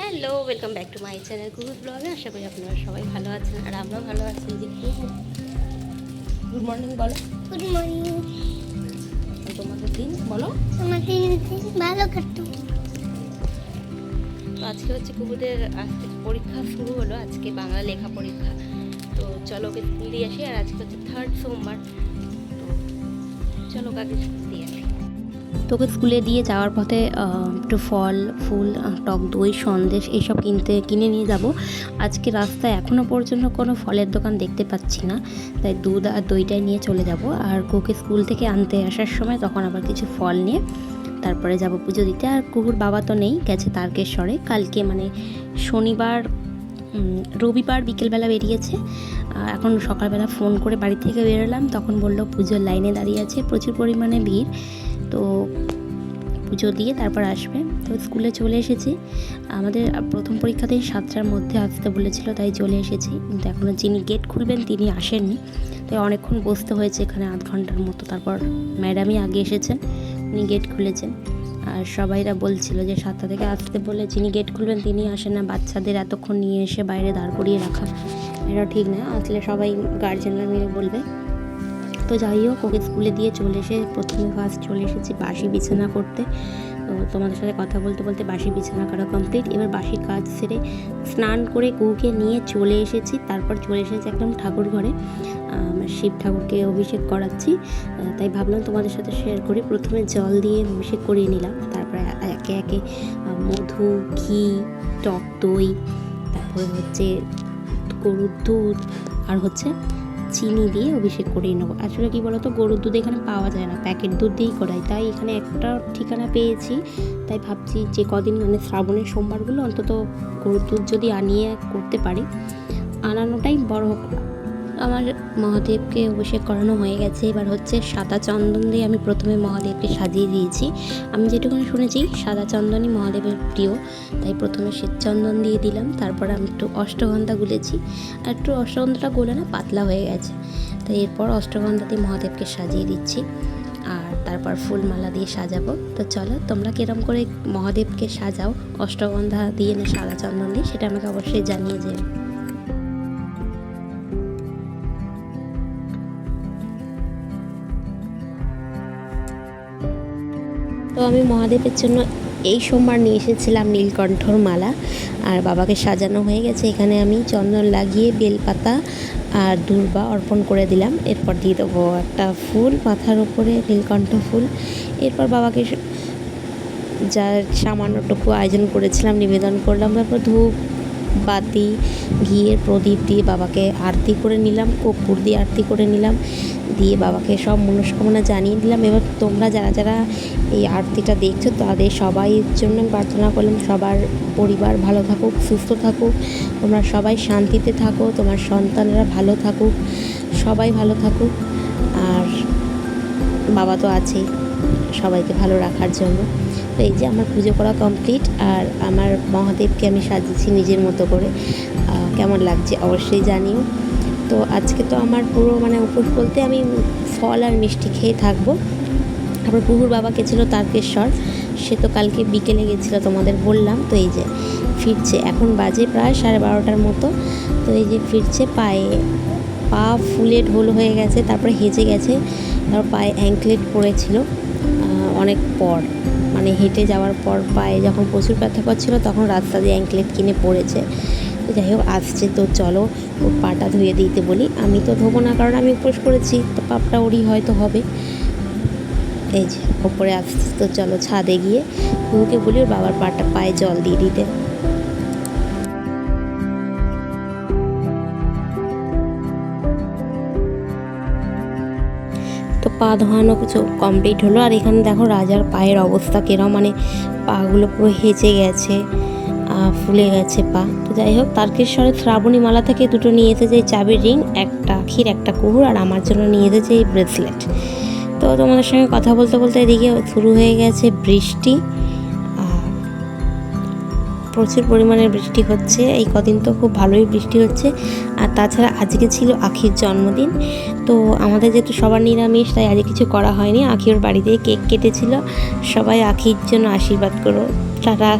Hello, welcome back to my channel কুহুর ব্লগে। আশা করি আপনারা সবাই ভালো আছেন আর আমরাও ভালো আছি। যে গুড মর্নিং বলো। Good morning. তোমাদের দিন বলো। তোমাদের দিন ভালো কাটুক। তো আজকে হচ্ছে কুহুদের আজ থেকে পরীক্ষা শুরু হলো, আজকে বাংলা লেখা পরীক্ষা। তো চলো ওকে স্কুল দিয়ে আসি। আর আজকে হচ্ছে 3rd সোমবার, তো চলো ওকে স্কুল দিয়ে আসি। তোকে স্কুলে দিয়ে যাওয়ার পথে একটু ফল ফুল, টক দই, সন্দেশ এইসব কিনে নিয়ে যাব। আজকে রাস্তায় এখনও পর্যন্ত কোনো ফলের দোকান দেখতে পাচ্ছি না, তাই দুধ আর দইটাই নিয়ে চলে যাব। আর কুহুকে স্কুল থেকে আনতে আসার সময় তখন আবার কিছু ফল নিয়ে তারপরে যাব পুজো দিতে। আর কুহুর বাবা তো নেই, গেছে তারকেশ্বরে। কালকে মানে রবিবার বিকেলবেলা বেরিয়েছে। এখন সকালবেলা ফোন করে বাড়ি থেকে বেরোলাম, তখন বললো পুজোর লাইনে দাঁড়িয়ে আছে, প্রচুর পরিমাণে ভিড়, তো পুজো দিয়ে তারপর আসবে। তো স্কুলে চলে এসেছি। আমাদের প্রথম পরীক্ষাতেই 7টার মধ্যে আসতে বলেছিল, তাই চলে এসেছি। কিন্তু এখনও যিনি গেট খুলবেন তিনি আসেননি, তাই অনেকক্ষণ বসতে হয়েছে এখানে, আধ ঘন্টার মতো। তারপর ম্যাডামই আগে এসেছেন, উনি গেট খুলেছেন। আর সবাইরা বলছিল যে 7টা থেকে আসতে বলে যিনি গেট খুলবেন তিনি আসেন না, বাচ্চাদের এতক্ষণ নিয়ে এসে বাইরে দাঁড় করিয়ে রাখা এটা ঠিক না, আসলে সবাই গার্জেনরা মিলে বলবে। তো যাই হোক, ওকে স্কুলে দিয়ে চলে এসে প্রথমে ফার্স্ট চলে এসেছি বাসি বিছানা করতে। তো তোমাদের সাথে কথা বলতে বলতে বাসি বিছানা করা কমপ্লিট। এবার বাসি কাজ সেরে স্নান করে কুহুকে নিয়ে চলে এসেছি। তারপর চলে এসেছি একদম ঠাকুর ঘরে, শিব ঠাকুরকে অভিষেক করাচ্ছি, তাই ভাবলাম তোমাদের সাথে শেয়ার করি। প্রথমে জল দিয়ে অভিষেক করিয়ে নিলাম, তারপরে একে একে মধু, ঘি, টক দই, তারপরে হচ্ছে গরুর দুধ আর হচ্ছে চিনি দিয়ে অভিষেক করিয়ে নেবো। আসলে কী বলো তো, গরুর দুধ এখানে পাওয়া যায় না, প্যাকেট দুধ দিয়েই করাই। তাই এখানে একটা ঠিকানা পেয়েছি, তাই ভাবছি যে কদিন মানে শ্রাবণের সোমবারগুলো অন্তত গরুর দুধ যদি আনিয়ে করতে পারি, আনানোটাই বড়। আমার মহাদেবকে অভিষেক করানো হয়ে গেছে। এবার হচ্ছে সাদা চন্দন দিয়ে আমি প্রথমে মহাদেবকে সাজিয়ে দিয়েছি। আমি যেটুকুনি শুনেছি সাদা চন্দনই মহাদেবের প্রিয়, তাই প্রথমে শ্বেত চন্দন দিয়ে দিলাম। তারপর আমি একটু অষ্টগন্ধা গুলেছি, আর একটু অষ্টগন্ধাটা গোলে না পাতলা হয়ে গেছে, তাই এরপর অষ্টগন্ধা দিয়ে মহাদেবকে সাজিয়ে দিচ্ছি। আর তারপর ফুলমালা দিয়ে সাজাবো। তো চলো, তোমরা কিরম করে মহাদেবকে সাজাও, অষ্টগন্ধা দিয়ে না সাদা চন্দন দিয়ে, সেটা আমাকে অবশ্যই জানিয়ে যেও। তো আমি মহাদেবের জন্য এই সোমবার নিয়ে এসেছিলাম নীলকণ্ঠর মালা, আর বাবাকে সাজানো হয়ে গেছে। এখানে আমি চন্দন লাগিয়ে বেলপাতা আর দূর্বা অর্পণ করে দিলাম। এরপর দিয়ে দেবো একটা ফুল মাথার উপরে, নীলকণ্ঠ ফুল। এরপর বাবাকে যা সামান্যটুকু আয়োজন করেছিলাম নিবেদন করলাম। তারপর ধূপ বাতি ঘিয়ের প্রদীপ দিয়ে বাবাকে আরতি করে নিলাম, কর্পূর দিয়ে আরতি করে নিলাম, দিয়ে বাবাকে সব মনস্কামনা জানিয়ে দিলাম। এবার তোমরা যারা যারা এই আরতিটা দেখছো তাদের সবাইয়ের জন্য প্রার্থনা করলাম, সবার পরিবার ভালো থাকুক, সুস্থ থাকুক, তোমরা সবাই শান্তিতে থাকো, তোমার সন্তানরা ভালো থাকুক, সবাই ভালো থাকুক। আর বাবা তো আছেই সবাইকে ভালো রাখার জন্য। তো এই যে আমার পুজো করা কমপ্লিট, আর আমার মহাদেবকে আমি সাজিয়েছি নিজের মতো করে। কেমন লাগছে অবশ্যই জানিও। তো আজকে তো আমার পুরো মানে উপোস বলতে আমি ফল আর মিষ্টি খেয়ে থাকবো। তারপর কুহুর বাবা গেছিলো তারকেশ্বর, সে তো কালকে বিকেলে গেছিলো, তোমাদের বললাম। তো এই যে ফিরছে, এখন বাজে প্রায় 12:30 মতো। তো এই যে ফিরছে, পা ফুলে ঢোল হয়ে গেছে, তারপরে হেঁচে গেছে, তারপর পায়ে অ্যাঙ্কলেট পরেছিল অনেক পর, মানে হেঁটে যাওয়ার পর পায়ে যখন প্রচুর ব্যথা করছিল তখন রাস্তা দিয়ে অ্যাঙ্কলেট কিনে পড়েছে। তো যাই হোক আসছে, তো চলো ওর পাটা ধুয়ে দিতে বলি। আমি তো ধোবো না, কারণ আমি উপোস করেছি, তো পাপটা ওরই হয়তো হবে। এই যে ওপরে আসছে, তো চলো ছাদে গিয়ে কুহুকে বলি ওর বাবার পায়ে জল দিয়ে দিতে। তো পা ধোয়ানো কিছু কমপ্লিট হলো। আর এখানে দেখো রাজার পায়ের অবস্থা কিরম, মানে পাগুলো পুরো হেঁচে গেছে, ফুলে গেছে পা। তো যাই হোক, তারকেশ্বরের শ্রাবণী মালা থেকে দুটো নিয়ে এসেছে, এই চাবির রিং, একটা আখির একটা কুহুর, আর আমার জন্য নিয়ে এসেছে এই ব্রেসলেট। তো তোমাদের সঙ্গে কথা বলতে বলতে এদিকে শুরু হয়ে গেছে বৃষ্টি, প্রচুর পরিমাণে বৃষ্টি হচ্ছে এই কদিন, তো খুব ভালোই বৃষ্টি হচ্ছে। আর তাছাড়া আজকে ছিল আখির জন্মদিন, তো আমাদের যেহেতু সবার নিরামিষ, তাই আজকে কিছু করা হয়নি। আখি ওর বাড়িতে কেক কেটেছিল। সবাই আখির জন্য আশীর্বাদ করো। টাটা।